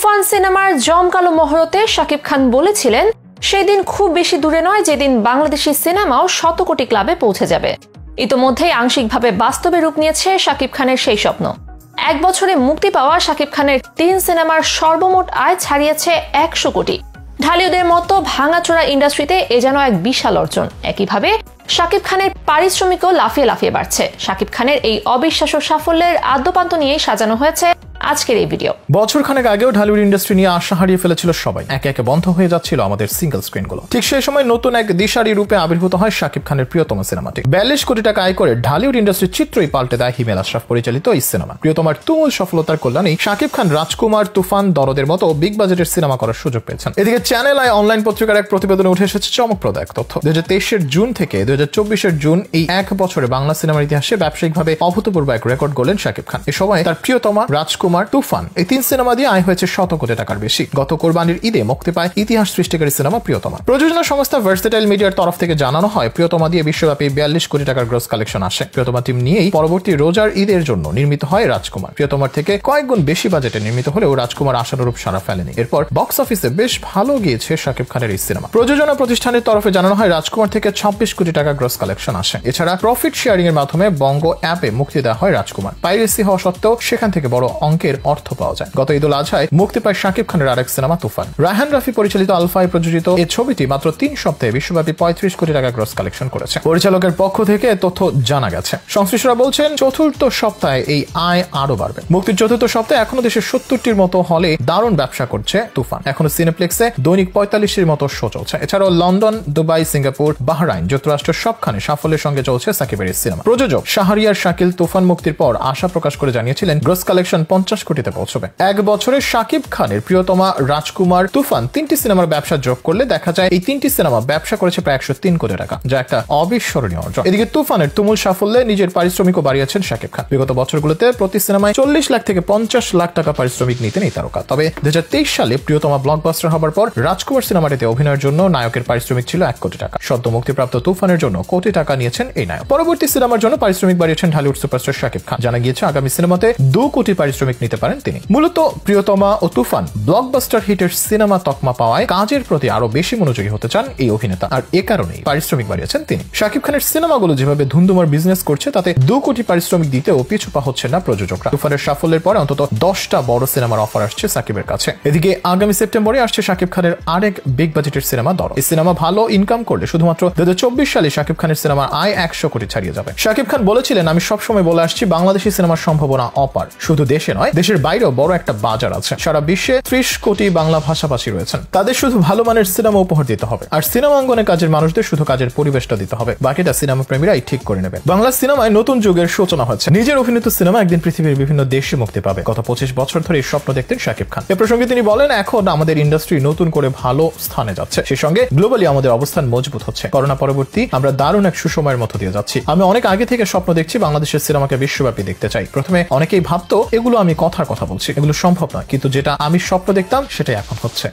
তুফান সিনেমার জমকালো মহরতে শাকিব খান বলেছিলেন, সেদিন খুব বেশি দূরে নয় যেদিন বাংলাদেশি সিনেমাও 100 কোটি ক্লাবে পৌঁছে যাবে। ইতোমধ্যেই আংশিকভাবে বাস্তবে রূপ নিয়েছে শাকিব খানের সেই স্বপ্ন। এক বছরে মুক্তি পাওয়া শাকিব খানের 3 সিনেমার সর্বমোট আয় ছাড়িয়েছে 100 কোটি। ঢালিউডের মতো ভাঙাচোরা ইন্ডাস্ট্রিতে এ যেন এক বিশাল অর্জন। একইভাবে শাকিব খানের পারিশ্রমিকও লাফিয়ে লাফিয়ে বাড়ছে। শাকিব খানের এই অবিশ্বাস্য সাফল্যের আদ্যপান্ত নিয়েই সাজানো হয়েছে আজকের এই ভিডিও। বছরখানেক আগেও ঢালিউড ইন্ডাস্ট্রি নিয়ে আশা হারিয়ে ফেলেছিল সবাই, একে একে বন্ধ হয়ে যাচ্ছিল আমাদের সিঙ্গেল স্ক্রিনগুলো। ঠিক সেই সময় নতুন এক দিশারি রূপে আবির্ভূত হয় শাকিব খানের প্রিয়তমা সিনেমাটি। 42 কোটি টাকা আয় করে ঢালিউড ইন্ডাস্ট্রির চিত্রই পাল্টে দেয় হিমেল আশরাফ পরিচালিত এই সিনেমা। প্রিয়তমার তুমুল সফলতার কল্যাণেই শাকিব খান রাজকুমার, তুফান, দরদের মতো বিগ বাজেটের সিনেমা করার সুযোগ পেয়েছেন। এদিকে চ্যানেল আই অনলাইন পত্রিকার এক প্রতিবেদনে উঠে এসেছে চমকপ্রদ এক তথ্য। 2023 জুন থেকে 2024 জুন এই এক বছরে বাংলা সিনেমার ইতিহাসে ব্যবসায়িকভাবে অভূতপূর্ব এক রেকর্ড গড়লেন শাকিব খান। এ সময় তার প্রিয়তমা, রাজকুমার, তুফান এই 3 সিনেমা দিয়ে আয় হয়েছে 100 কোটি টাকার বেশি। গত কোরবানির ঈদে মুক্তি পায় ইতিহাস সৃষ্টিকারী সিনেমা প্রিয়তমা। প্রযোজনা সংস্থা ভার্সেটাইল মিডিয়ার তরফ থেকে জানানো হয়, প্রিয়তমা দিয়ে বিশ্বব্যাপী 42 কোটি টাকার গ্রস কালেকশন আসে। প্রিয়তমা টিম নিয়েই পরবর্তী রোজার ঈদের জন্য নির্মিত হয় রাজকুমার। প্রিয়তমার থেকে কয়েক গুণ বেশি বাজেটে নির্মিত হলেও রাজকুমার আশানুরূপ সাড়া ফেলেনি। এরপর বক্স অফিসে বেশ ভালো গিয়েছে শাকিব খানের এই সিনেমা। প্রযোজনা প্রতিষ্ঠানের তরফে জানানো হয়, রাজকুমার থেকে 26 কোটি টাকা গ্রস কালেকশন আসে। এছাড়া প্রফিট শেয়ারিং এর মাধ্যমে বঙ্গ অ্যাপে মুক্তি দেওয়া হয় রাজকুমার। পাইরেসি হওয়া সত্ত্বেও সেখান থেকে বড় অঙ্কের অর্থ পাওয়া যায়। গত ঈদুল আজহায় মুক্তি পায় শাকিব খানের আরেক সিনেমা তুফান। রায়হান রাফি পরিচালিত আলফায় প্রযোজিত এই ছবিটি মাত্র 3 সপ্তাহে বিশ্বব্যাপী 35 কোটি টাকা গ্রস কালেকশন করেছে। পরিচালকের পক্ষ থেকে তথ্য জানা গেছে। সংশ্লিষ্টরা বলছেন, চতুর্থ সপ্তাহে এই আয় আরো বাড়বে। মুক্তির চতুর্থ সপ্তাহে এখনো দেশের 70টির মতো হলে দারুণ ব্যবসা করছে তুফান। এখনো সিনেপ্লেক্সে দৈনিক 45টির মতো শো চলছে। এছাড়াও লন্ডন, দুবাই, সিঙ্গাপুর, বাহরাইন, যুক্তরাষ্ট্রের সবখানে সাফল্যের সঙ্গে চলছে সাকিবের এই সিনেমা। প্রযোজক শাহরিয়ার শাকিল তুফান মুক্তির পর আশা প্রকাশ করে জানিয়েছিলেন, গ্রস কালেকশন 50 কোটিতে পৌঁছবে। এক বছরে শাকিব খানের প্রিয়তমা, রাজকুমার, তুফান 3টি সিনেমার ব্যবসা যোগ করলে দেখা যায় এই 3টি সিনেমা ব্যবসা করেছে প্রায় 103 কোটি টাকা, যা একটা অবিস্মরণীয় অর্জন। এদিকে তুফানের তুমুল সাফল্যে নিজের পারিশ্রমিকও বাড়িয়েছেন শাকিব খান। বিগত বছরগুলোতে প্রতি সিনেমায় 40 লাখ থেকে 50 লাখ টাকা পারিশ্রমিক নিতেন এই তারকা। তবে 2023 সালে প্রিয়তমা ব্লকবাস্টার হবার পর রাজকুমার সিনেমাটিতে অভিনয়ের জন্য নায়কের পারিশ্রমিক ছিল 1 কোটি টাকা। সদ্য মুক্তিপ্রাপ্ত তুফানের জন্য কোটি টাকা নিয়েছেন এই নায়ক। পরবর্তী সিনেমার জন্য পারিশ্রমিক বাড়িয়েছেন ঢালিউড সুপারস্টার শাকিব খান। জানা গিয়েছে আগামী সিনেমাতে 2 কোটি পারিশ্রমিক নিতে পারেন তিনি। মূলত প্রিয়তমা ও তুফান ব্লকবাস্টার হিটের সিনেমা তকমা পাওয়ায় কাজের প্রতি আরো বেশি মনোযোগী হতে চান এই অভিনেতা, আর এ কারণেই পারিশ্রমিক বাড়িয়েছেন তিনি। শাকিব খানের সিনেমাগুলো যেভাবে ধুমধুমার বিজনেস করছে তাতে 2 কোটি পারিশ্রমিক দিতেও পিছু পা হচ্ছে না প্রযোজকরা। তুফানের সাফল্যের পরে অন্তত 10টা বড় সিনেমার অফার আসছে সাকিবের কাছে। এদিকে আগামী সেপ্টেম্বরে আসছে শাকিব খানের আরেক বিগ বাজেটের সিনেমা দরদ। এই সিনেমা ভালো ইনকাম করলে শুধুমাত্র 2024 সালে শাকিব খানের সিনেমার আয় 100 কোটি ছাড়িয়ে যাবে। শাকিব খান বলেছিলেন, আমি সবসময় বলে আসছি বাংলাদেশি সিনেমার সম্ভাবনা অপার। শুধু দেশে নয়, দেশের বাইরেও বড় একটা বাজার আছে। সারা বিশ্বে 30 কোটি বাংলা ভাষাভাষী রয়েছেন। তাদের শুধু ভালো মানের সিনেমা উপহার দিতে হবে, আর সিনেমা অঙ্গনে কাজের মানুষদের শুধু কাজের পরিবেশটা দিতে হবে। বাকিটা সিনেমা প্রেমীরাই ঠিক করে নেবেন। বাংলা সিনেমায় নতুন যুগের সূচনা হচ্ছে। নিজের অভিনীত সিনেমা একদিন পৃথিবীর বিভিন্ন দেশে মুক্তি পাবে। গত 25 বছর ধরে এই স্বপ্ন দেখতেন শাকিব খান। এ প্রসঙ্গে তিনি বলেন, এখন আমাদের ইন্ডাস্ট্রি নতুন করে ভালো স্থানে যাচ্ছে। সেই সঙ্গে গ্লোবালি আমাদের অবস্থান মজবুত হচ্ছে। করোনা পরবর্তী আমরা দারুণ এক সুসময়ের মধ্য দিয়ে যাচ্ছি। আমি অনেক আগে থেকে স্বপ্ন দেখছি বাংলাদেশের সিনেমাকে বিশ্বব্যাপী দেখতে চাই। প্রথমে অনেকেই ভাবতো এগুলো আমি কথার কথা বলছি, এগুলো সম্ভব নয়, কিন্তু যেটা আমি স্বপ্ন দেখতাম সেটাই এখন হচ্ছে।